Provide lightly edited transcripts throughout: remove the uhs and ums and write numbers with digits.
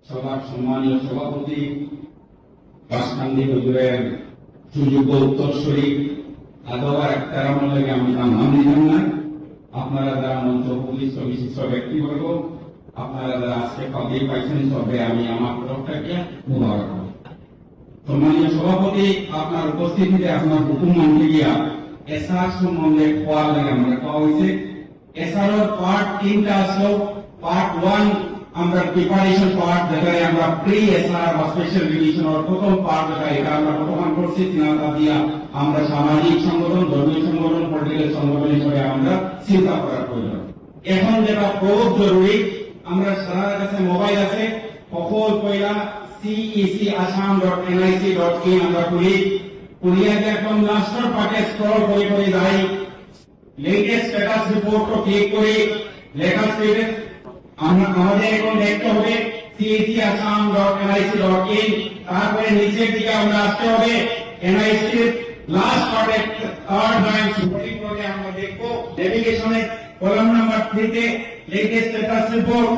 সভার সম্মানীয় সভাপতি, বাসকান্দি হুজুরের সুযোগ্য উত্তরসূরি আদবার একতারামের লাগে আমি তার নাম নিলাম না। আপনারা যারা মঞ্চ উপবিষ্ট বিশিষ্ট ব্যক্তিবর্গ, আপনারা যারা আজকে পাবলিক পাইছেন, সবে আমি আমার তরফ থেকে মুবারক। সম্মানীয় সভাপতি, আপনার উপস্থিতিতে আপনার হুকুম মানতে গিয়া এসআর সম্বন্ধে কোয়ার লাগে আমরা পাওয়া হয়েছে। এসআর পার্ট 3টা আসলো। পার্ট 1 আমরা প্রিপারেশন পার্ট, যেখানে আমরা প্রি এসআর বা স্পেশাল ডিভিশন প্রথম পার্ট যেটা এটা আমরা প্রমাণ করছি। তিনাটা দিয়া আমরা সামাজিক সংগঠন, ধর্মীয় সংগঠন, পলিটিক্যাল সংগঠন হিসেবে আমরা চিন্তা করার প্রয়োজন। এখন যেটা খুব জরুরি, আমরা সবার কাছে মোবাইল আছে, সকল পয়লা cec.assam.nic.in আমরা খুলিয়ে একদম লাস্টের পার্টে স্ক্রল করে যাই, লেটেস্ট স্ট্যাটাস রিপোর্ট ক্লিক করে লেখা স্টেটাস আমাদের এখন দেখতে হবে cec.assam.nic.in। তারপরে নিচের দিকে আমরা আসতে হবে NIC লাস্ট পার্টে থার্ড লাইন সুপ্রিম কোর্টে আমরা দেখবো নেভিগেশনে কলাম নাম্বার 3 তে লেটেস্ট স্ট্যাটাস রিপোর্ট।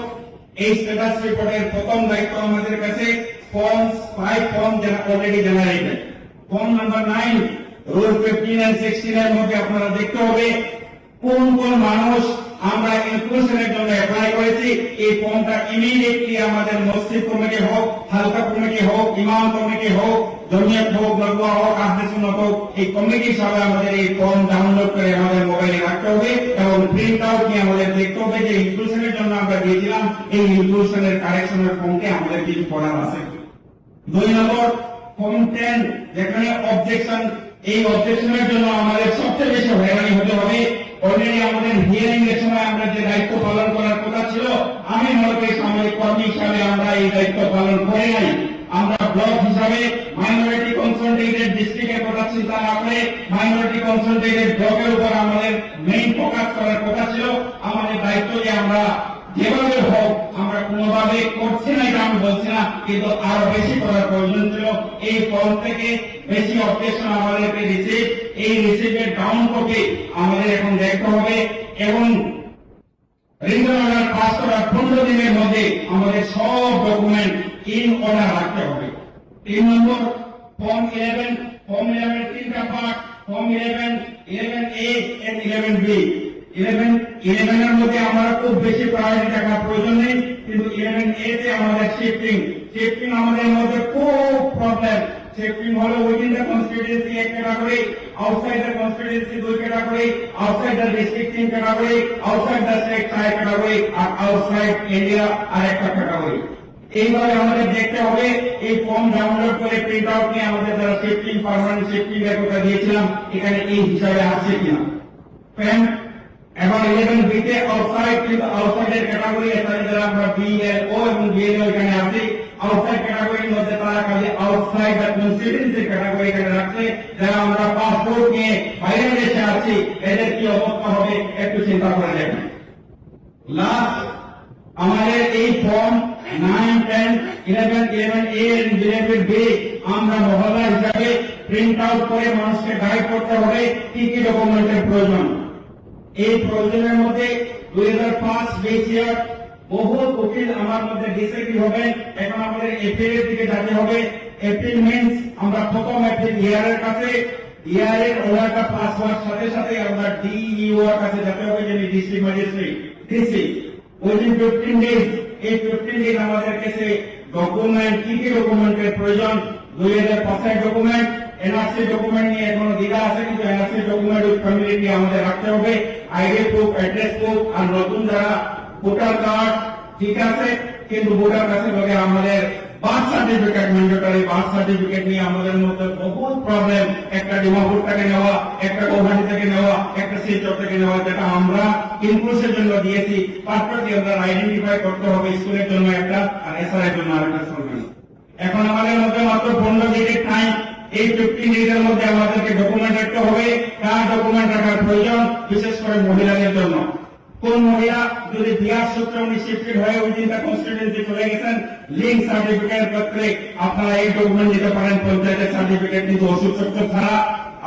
এই স্ট্যাটাস রিপোর্টের প্রথম দায়িত্ব আমাদের কাছে ফর্ম 5 ফর্ম যেটা already generated. Form number 9 rule 15 and 16 এর মধ্যে আপনারা দেখতে হবে কোন কোন মানুষ আমরা ইনক্লুশনের জন্য অ্যাপ্লাই করেছি। এই ফর্মটা ইমিডিয়েটলি আমাদের মসজিদ কমিটি হোক, হালকা কমিটি হোক, ইমাম কমিটি হোক, জমিয়ত হোক, নরওয়া হোক, আহলে সুন্নাত হোক, এই কমিটির সবাই আমাদের এই ফর্ম ডাউনলোড করে আমাদের মোবাইলে রাখতে হবে এবং প্রিন্ট আউট নিয়ে আমাদের দেখতে হবে যে ইনক্লুশনের জন্য আমরা দিয়েছিলাম এই ইনক্লুশনের কারেকশনের ফর্মকে আমাদের কিছু করার আছে। 2 নম্বর ফর্ম 10 যেখানে অবজেকশন, এই অবজেকশনের জন্য আমাদের সবচেয়ে বেশি হয়রানি হতে হবে। অলরেডি আমাদের হিয়ারিং এর সময় আমরা যে দায়িত্ব পালন করার কথা ছিল, আমি মনে করি সাময়িক কর্মী হিসাবে আমরা এই দায়িত্ব পালন করে নাই। আমরা ব্লক হিসাবে মাইনরিটি কনসেন্ট্রেটেড ডিস্ট্রিক্টের কথা চিন্তা না করে মাইনরিটি কনসেন্ট্রেটেড ব্লকের উপর আমাদের মেইন ফোকাস করার কথা ছিল। আমাদের দায়িত্ব যে আমরা যেভাবে হোক, আমরা কোনোভাবে করছি না এটা আমি বলছি না, কিন্তু আরো বেশি করার প্রয়োজন ছিল। এই ফর্ম থেকে বেশি অবজেকশন আমাদেরকে রিসিভ, এই রিসিভের ডাউন কপি আমাদের এখন দেখতে হবে এবং রিটার্ন অর্ডার পাস করার 15 দিনের মধ্যে আমাদের সব ডকুমেন্ট ইন অর্ডার রাখতে হবে। 3 নম্বর ফর্ম 11, ফর্ম 11 তিনটা part, form 11, 11A and 11B। 11 এর মধ্যে আমরা খুব বেশি প্রায়োরিটি দেওয়ার প্রয়োজন নেই, কিন্তু 11A তে আমাদের শিফটিং আমাদের মধ্যে খুব প্রবলেম। শিফটিং হলো within the constituency 1 category, outside the constituency 2 category, outside the district 3 category, outside the state 4 category, আর আউটসাইড ইন্ডিয়া আরেকটা ক্যাটাগরি। এইভাবে আমাদের দেখতে হবে। এই ফর্ম ডাউনলোড করে প্রিন্ট আউট নিয়ে আমাদের যারা শিফটিং পার্মানেন্ট শিফটিং এর কথা দিয়েছিলাম এখানে এই হিসাবে আসছে কিনা। এবং 11B তে আউটসাইড, কিন্তু আউটসাইডের ক্যাটাগরি এখানে যারা আমরা BLO এবং BLO এখানে আছি, আউটসাইড ক্যাটাগরির মধ্যে তারা খালি আউটসাইড দ্য কনস্টিটিউয়েন্সি ক্যাটাগরি এখানে রাখছে। যারা আমরা পাসপোর্ট নিয়ে বাইরের দেশে আছি, এদের কি অবস্থা হবে একটু চিন্তা করে দেখুন। লাস্ট আমাদের এই ফর্ম 9, 10, 11, 11A and 11B আমরা মহল্লা হিসাবে প্রিন্ট আউট করে মানুষকে গাইড করতে হবে কি কি ডকুমেন্টের প্রয়োজন। এই প্রয়োজনের মধ্যে 2005 বেস ইয়ার বহুত উকিল আমার মধ্যে ডিসএগ্রি হবে। এখন আমাদের এপ্রিলের দিকে যেতে হবে। এপ্রিল মিন্স আমরা প্রথম এপ্রিল ইয়ারের কাছে, ইয়ারের অর্ডারটা পাস হওয়ার সাথে সাথে আমরা DEO এর কাছে যেতে হবে, যিনি district magistrate DC. Within 15 days, এই 15 ডেজ আমাদের কাছে ডকুমেন্ট কি কি ডকুমেন্টের প্রয়োজন। 2005 ডকুমেন্ট, এনআরসি ডকুমেন্ট নিয়ে এখনো দ্বিধা আছে, কিন্তু এনআরসি ডকুমেন্ট উইথ ফ্যামিলি আমাদের রাখতে হবে। আইডি প্রুফ, অ্যাড্রেস প্রুফ, আর নতুন যারা ভোটার কার্ড ঠিক আছে, কিন্তু ভোটার কাছে লগে আমাদের birth certificate mandatory. Birth certificate নিয়ে আমাদের মধ্যে বহুত প্রবলেম। একটা ডিমাপুর থেকে নেওয়া, একটা গৌহাটি থেকে নেওয়া, একটা শিলচর থেকে নেওয়া, যেটা আমরা ইনক্লুসের জন্য দিয়েছি। পাসপোর্টটি আমরা আইডেন্টিফাই করতে হবে, স্কুলের জন্য একটা আর এসআর এর জন্য আরেকটা চলবে। এখন আমাদের মধ্যে মাত্র 15 দিনের টাইম। এই 15 ডেজের মধ্যে আমাদেরকে ডকুমেন্ট রাখতে হবে। কার ডকুমেন্ট রাখার প্রয়োজন? বিশেষ করে মহিলাদের জন্য। কোন মহিলা যদি বিয়ার সূত্রে উনি শিফটেড হয়ে উইদিন দ্য কনস্টিটিউয়েন্সি চলে গেছেন, লিঙ্ক সার্টিফিকেট পত্রে আপনারা এই ডকুমেন্ট দিতে পারেন, পঞ্চায়েতের সার্টিফিকেট, কিন্তু ওষুধ সূত্র ছাড়া।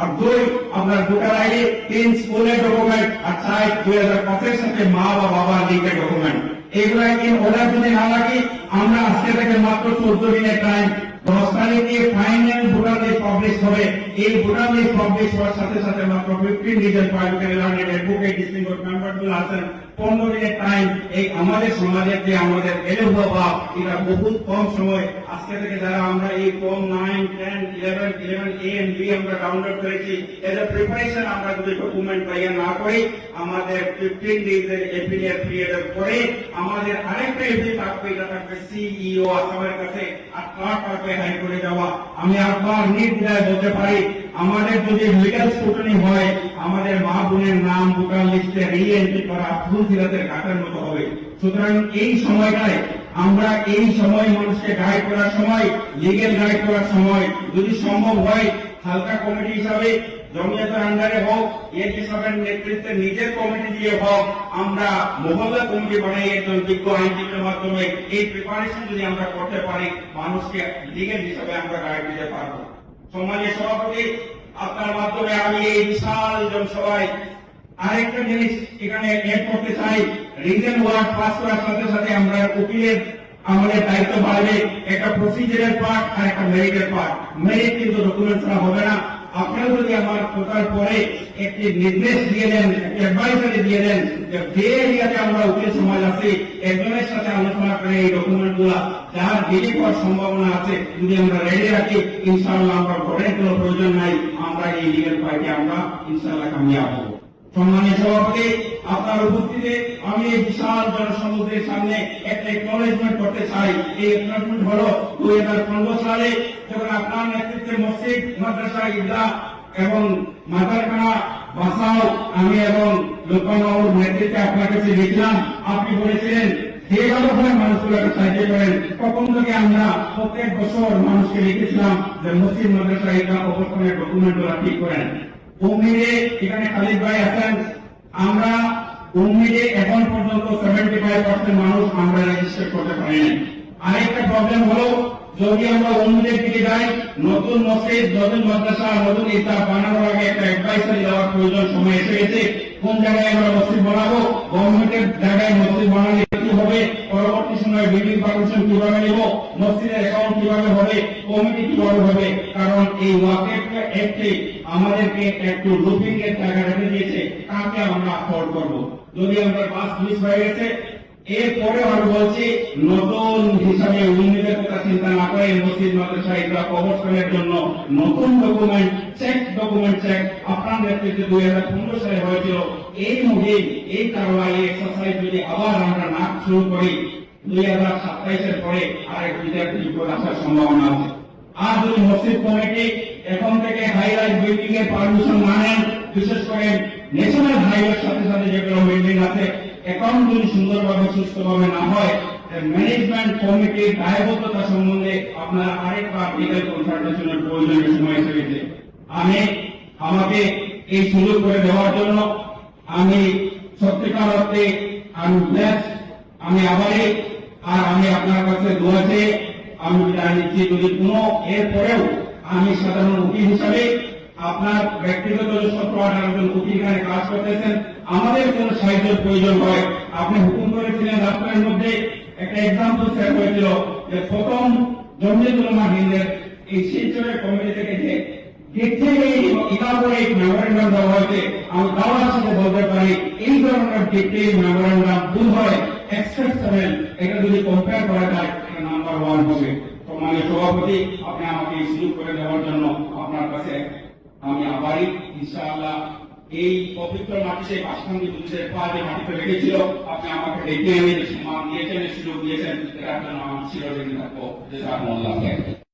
আর 2 আপনার ভোটার আইডি, 3 স্কুলের ডকুমেন্ট, আর 4 2005 সাথে মা বা বাবার লিঙ্কের ডকুমেন্ট। এগুলা ইন অর্ডার যদি না রাখি আমরা আজকে থেকে মাত্র 14 দিনের টাইম, 10 তারিখে ফাইনাল ভোটার লিস্ট পাবলিশ হবে। এই ভোটার লিস্ট পাবলিশ হওয়ার সাথে সাথে মাত্র 15 reason political advocate district member গুলো আছেন, 15 দিনের টাইম। এই আমাদের সমাজের যে আমাদের এলোভা ভাব, এটা বহুত কম সময়। আজকে থেকে যারা আমরা এই ফর্ম 9, 10, 11 A and B আমরা ডাউনলোড করেছি, এজ এ প্রিপারেশন আমরা যদি ডকুমেন্ট তৈরি না করি, আমাদের 15 ডেজের এপিলিয়ার পিরিয়ডের পরে আমাদের আরেকটা এপিল থাকবে, এটা থাকবে সিইও আসামের কাছে, আর থার্ড থাকবে হাইকোর্টে যাওয়া। আমি আবার নির্দ্বিধায় বলতে পারি, আমাদের যদি লিগ্যাল স্ক্রুটিনি হয়, আমাদের মা বোনের নাম ভোটার লিস্টে রি-এন্ট্রি করা ফুল সিরাতের কাটার মতো হবে। সুতরাং এই সময়টায় আমরা এই সময় মানুষকে গাইড করার সময়, লিগেল গাইড করার সময় যদি সম্ভব হয় হালকা কমিটি হিসাবে জমিয়তের আন্ডারে হোক, এর হিসাবের নেতৃত্বে নিজের কমিটি দিয়ে হোক, আমরা মহল্লা কমিটি বানাই একজন বিজ্ঞ আইনজীবীর মাধ্যমে এই প্রিপারেশন যদি আমরা করতে পারি, মানুষকে লিগেল হিসাবে আমরা গাইড দিতে পারবো। সম্মানীয় সভাপতি, আপনার মাধ্যমে আমি এই বিশাল জনসভায় আরেকটা জিনিস এখানে এড করতে চাই। রিজন ওয়ার্ড পাস করার সাথে সাথে আমরা উকিলের আমাদের দায়িত্ব বাড়বে। একটা প্রসিজারের পার্ট আর একটা মেরিটের পার্ট। মেরিট কিন্তু ডকুমেন্ট ছাড়া হবে না। আপনারা যদি আমার কোটার পরে একটি নির্দেশ দিয়ে দেন, অ্যাডভাইসারি দিয়ে দেন, যে এরিয়াতে আমরা উকিল সমাজ আছি, একজনের সাথে আলোচনা করে এই ডকুমেন্ট গুলা যার ডিলিট হওয়ার সম্ভাবনা আছে যদি আমরা রেডি রাখি, ইনশাআল্লাহ আমরা ঘরের কোনো প্রয়োজন নাই, আমরা এই লিগেল ফাইটে আমরা ইনশাআল্লাহ কামিয়াব হব। সম্মানীয় সভাপতি, আপনার উপস্থিতিতে আমি এই বিশাল জনসমুদ্রের সামনে একটা একনলেজমেন্ট করতে চাই। এই একনলেজমেন্ট হল 2015 সালে যখন আপনার নেতৃত্বে মসজিদ, মাদ্রাসা, ঈদগাহ এবং মাদ্রাসাখানা বাসাও আমি এবং লোকমান্যবাবুর নেতৃত্বে আপনার কাছে লিখলাম। আপনি বলেছিলেন যেভাবে করে মানুষগুলোকে সাহায্য করেন, তখন থেকে আমরা প্রত্যেক বছর মানুষকে লিখেছিলাম যে মসজিদ, মাদ্রাসা, ঈদগাহ অবস্থানের ডকুমেন্টগুলো ঠিক করেন। উম্মিদে এখানে খালিদ ভাই আছেন, আমরা উম্মিদে এখন পর্যন্ত 75% মানুষ আমরা রেজিস্টার করতে পারিনি। আরেকটা প্রবলেম হলো, যদি আমরা উম্মিদের দিকে যাই, নতুন মসজিদ, নতুন মাদ্রাসা, নতুন ঈদগাহ বানানোর আগে একটা অ্যাডভাইসারি দেওয়ার প্রয়োজন সময় এসে গেছে। কোন জায়গায় আমরা মসজিদ বানাবো, গভর্নমেন্টের জায়গায় মসজিদ বানালে কি হবে, পরবর্তী সময়ে বিল্ডিং পারমিশন কিভাবে নেব, মসজিদের অ্যাকাউন্ট কিভাবে হবে, কমিটি কিভাবে হবে। কারণ এই ওয়াকেফ অ্যাক্টে আমাদেরকে একটু লুপিং এর জায়গা রেখে দিয়েছে, কাকে আমরা অ্যাফোর্ড করব। যদি আমরা পাস মিস হয়ে গেছে, এরপরে আমি বলছি নতুন হিসাবে উন্নতির কথা চিন্তা না করে মসজিদ, মাদ্রাসা, ঈদগাহ কবরস্থানের জন্য নতুন ডকুমেন্ট চেক আপনার নেতৃত্বে 2015 সালে হয়েছিল। এই মুহিম, এই কারবাই, এই এক্সারসাইজ যদি আবার আমরা না শুরু করি, 2027 পরে আরেক বিপদ আসার সম্ভাবনা আছে। আর যদি মসজিদ কমিটি এখন থেকে হাই রাইজ বিল্ডিং এর পারমিশন না নেন, বিশেষ করে ন্যাশনাল হাইওয়ের সাথে সাথে যেগুলো বিল্ডিং আছে, অ্যাকাউন্ট যদি সুন্দরভাবে সুস্থভাবে না হয়, ম্যানেজমেন্ট কমিটির দায়বদ্ধতা সম্বন্ধে আপনারা আরেকবার লিগ্যাল কনসালটেশনের প্রয়োজনীয় সময় এসে গেছে। আমাকে এই সুযোগ করে দেওয়ার জন্য আমি সত্যিকার অর্থে আমি ব্লেসড। আমি আবারই আমি আপনার কাছে দোয়া চেয়ে আমি বিদায় নিচ্ছি। যদি কোনো এরপরেও আমি সাধারণ উকিল হিসাবে আপনার ব্যক্তিগত 17-18 জন উকিল এখানে কাজ করতেছেন, আমাদের কোন সাহায্যের প্রয়োজন হয়, আপনি হুকুম করেছিলেন রাষ্ট্রের মধ্যে একটা এক্সাম্পল শেয়ার হয়েছিল যে প্রথম জমিয়তুল উলামা হিন্দের এই শিলচরের কমিটি থেকে যে ইলাবোরেট মেমোরেন্ডাম দেওয়া হয়েছে, আমি দাওয়ার সাথে বলতে পারি এই ধরনের ডিটেইল মেমোরেন্ডাম ভুল হয় এক্সেপশনাল, এটা যদি কম্পেয়ার করা যায় এটা নাম্বার 1 হবে। সম্মানীয় সভাপতি, আপনি আমাকে এই সুযোগ করে দেওয়ার জন্য আপনার কাছে আমি আবারই ইনশাআল্লাহ এই পবিত্র মাটিতে বাসকান্দি বুঝের পা যে মাটিতে রেখেছিল, আপনি আমাকে ডেকে এনে সম্মান দিয়েছেন, সুযোগ দিয়েছেন, এটার জন্য আমার চিরঋণী থাকবো। জাযাকুমুল্লাহ খাইর।